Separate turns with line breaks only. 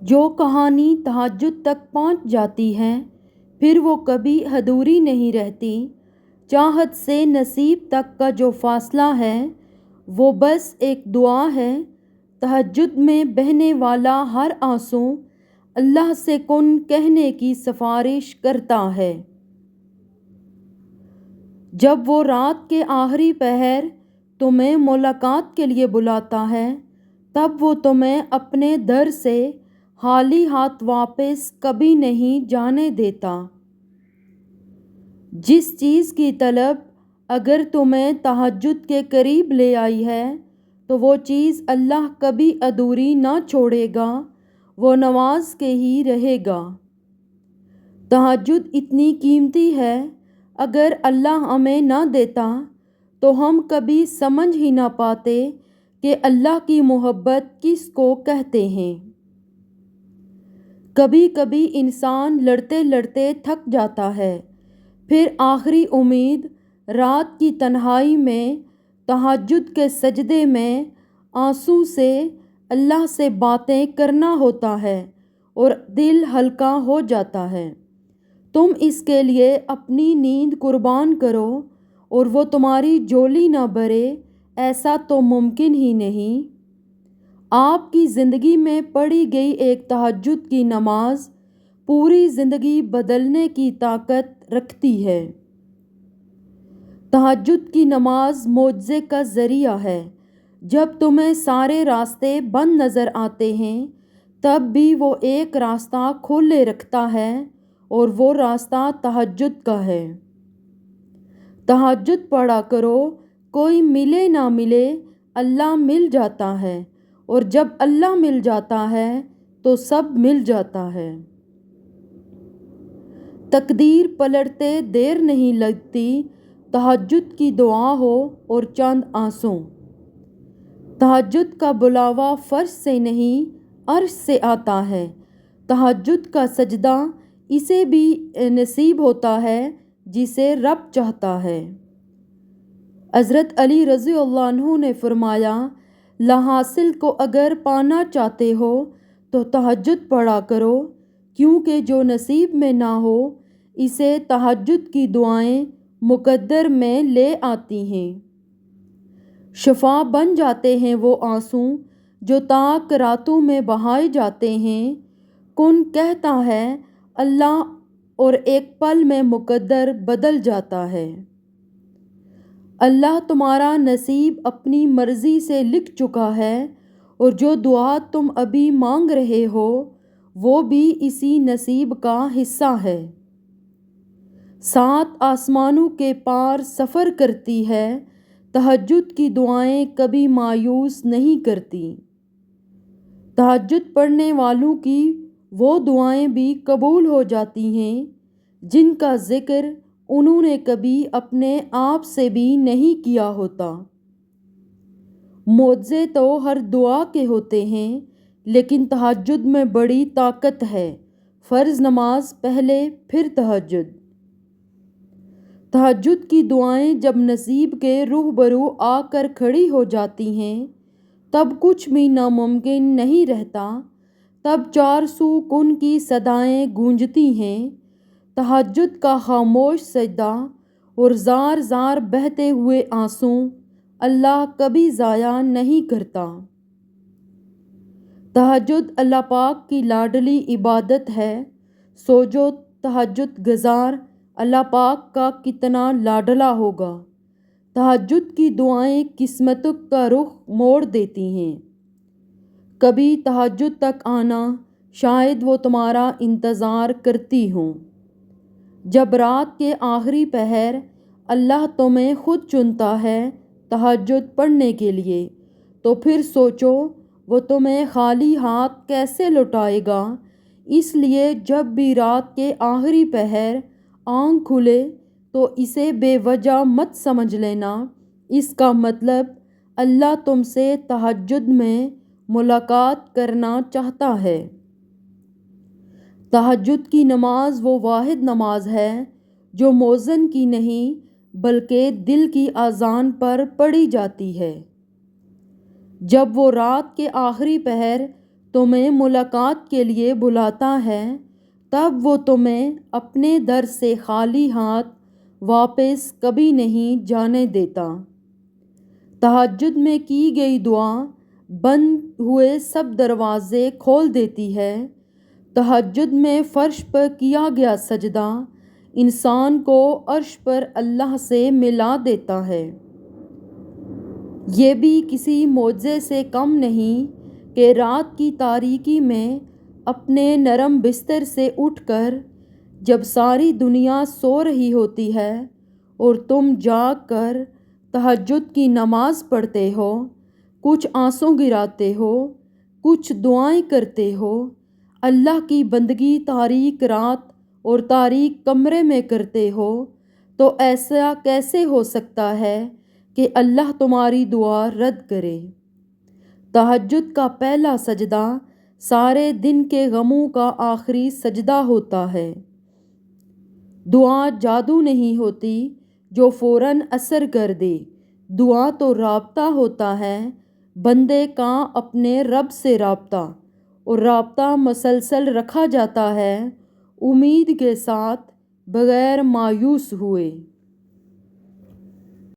جو کہانی تہجد تک پہنچ جاتی ہے پھر وہ کبھی ادھوری نہیں رہتی۔ چاہت سے نصیب تک کا جو فاصلہ ہے وہ بس ایک دعا ہے۔ تہجد میں بہنے والا ہر آنسو اللہ سے کن کہنے کی سفارش کرتا ہے۔ جب وہ رات کے آخری پہر تمہیں ملاقات کے لیے بلاتا ہے تب وہ تمہیں اپنے در سے خالی ہاتھ واپس کبھی نہیں جانے دیتا۔ جس چیز کی طلب اگر تمہیں تہجد کے قریب لے آئی ہے تو وہ چیز اللہ کبھی ادھوری نہ چھوڑے گا، وہ نواز کے ہی رہے گا۔ تہجد اتنی قیمتی ہے، اگر اللہ ہمیں نہ دیتا تو ہم کبھی سمجھ ہی نہ پاتے کہ اللہ کی محبت کس کو کہتے ہیں۔ کبھی کبھی انسان لڑتے لڑتے تھک جاتا ہے، پھر آخری امید رات کی تنہائی میں تہجد کے سجدے میں آنسو سے اللہ سے باتیں کرنا ہوتا ہے اور دل ہلکا ہو جاتا ہے۔ تم اس کے لیے اپنی نیند قربان کرو اور وہ تمہاری جھولی نہ بھرے، ایسا تو ممکن ہی نہیں۔ آپ کی زندگی میں پڑھی گئی ایک تہجد کی نماز پوری زندگی بدلنے کی طاقت رکھتی ہے۔ تہجد کی نماز معجزے کا ذریعہ ہے۔ جب تمہیں سارے راستے بند نظر آتے ہیں تب بھی وہ ایک راستہ کھولے رکھتا ہے اور وہ راستہ تہجد کا ہے۔ تہجد پڑھا کرو، کوئی ملے نہ ملے اللہ مل جاتا ہے، اور جب اللہ مل جاتا ہے تو سب مل جاتا ہے۔ تقدیر پلٹتے دیر نہیں لگتی، تہجد کی دعا ہو اور چند آنسو۔ تہجد کا بلاوا فرش سے نہیں عرش سے آتا ہے۔ تہجد کا سجدہ اسے بھی نصیب ہوتا ہے جسے رب چاہتا ہے۔ حضرت علی رضی اللہ عنہ نے فرمایا، لا حاصل کو اگر پانا چاہتے ہو تو تہجد پڑھا کرو، کیونکہ جو نصیب میں نہ ہو اسے تہجد کی دعائیں مقدر میں لے آتی ہیں۔ شفا بن جاتے ہیں وہ آنسو جو تاک راتوں میں بہائے جاتے ہیں۔ کن کہتا ہے اللہ اور ایک پل میں مقدر بدل جاتا ہے۔ اللہ تمہارا نصیب اپنی مرضی سے لکھ چکا ہے، اور جو دعا تم ابھی مانگ رہے ہو وہ بھی اسی نصیب کا حصہ ہے۔ 7 آسمانوں کے پار سفر کرتی ہے، تہجد کی دعائیں کبھی مایوس نہیں کرتی۔ تہجد پڑھنے والوں کی وہ دعائیں بھی قبول ہو جاتی ہیں جن کا ذکر انہوں نے کبھی اپنے آپ سے بھی نہیں کیا ہوتا۔ معجزے تو ہر دعا کے ہوتے ہیں، لیکن تہجد میں بڑی طاقت ہے۔ فرض نماز پہلے پھر تہجد۔ تہجد کی دعائیں جب نصیب کے روبرو آ کر کھڑی ہو جاتی ہیں تب کچھ بھی ناممکن نہیں رہتا۔ تب چار سو کن کی صدائیں گونجتی ہیں۔ تہجد کا خاموش سجدہ اور زار زار بہتے ہوئے آنسو اللہ کبھی ضائع نہیں کرتا۔ تہجد اللہ پاک کی لاڈلی عبادت ہے۔ سوچو تہجد گزار اللہ پاک کا کتنا لاڈلا ہوگا۔ تہجد کی دعائیں قسمتوں کا رخ موڑ دیتی ہیں۔ کبھی تہجد تک آنا، شاید وہ تمہارا انتظار کرتی ہوں۔ جب رات کے آخری پہر اللہ تمہیں خود چنتا ہے تہجد پڑھنے کے لیے، تو پھر سوچو وہ تمہیں خالی ہاتھ کیسے لوٹائے گا۔ اس لیے جب بھی رات کے آخری پہر آنکھ کھلے تو اسے بے وجہ مت سمجھ لینا، اس کا مطلب اللہ تم سے تہجد میں ملاقات کرنا چاہتا ہے۔ تہجد کی نماز وہ واحد نماز ہے جو مؤذن کی نہیں بلکہ دل کی اذان پر پڑھی جاتی ہے۔ جب وہ رات کے آخری پہر تمہیں ملاقات کے لیے بلاتا ہے تب وہ تمہیں اپنے در سے خالی ہاتھ واپس کبھی نہیں جانے دیتا۔ تہجد میں کی گئی دعا بند ہوئے سب دروازے کھول دیتی ہے۔ تہجد میں فرش پر کیا گیا سجدہ انسان کو عرش پر اللہ سے ملا دیتا ہے۔ یہ بھی کسی معجزے سے کم نہیں کہ رات کی تاریکی میں اپنے نرم بستر سے اٹھ کر جب ساری دنیا سو رہی ہوتی ہے اور تم جاگ کر تہجد کی نماز پڑھتے ہو، کچھ آنسو گراتے ہو، کچھ دعائیں کرتے ہو، اللہ کی بندگی تاریک رات اور تاریک کمرے میں کرتے ہو، تو ایسا کیسے ہو سکتا ہے کہ اللہ تمہاری دعا رد کرے؟ تہجد کا پہلا سجدہ سارے دن کے غموں کا آخری سجدہ ہوتا ہے۔ دعا جادو نہیں ہوتی جو فوراً اثر کر دے، دعا تو رابطہ ہوتا ہے بندے کا اپنے رب سے رابطہ، اور رابطہ مسلسل رکھا جاتا ہے امید کے ساتھ بغیر مایوس ہوئے۔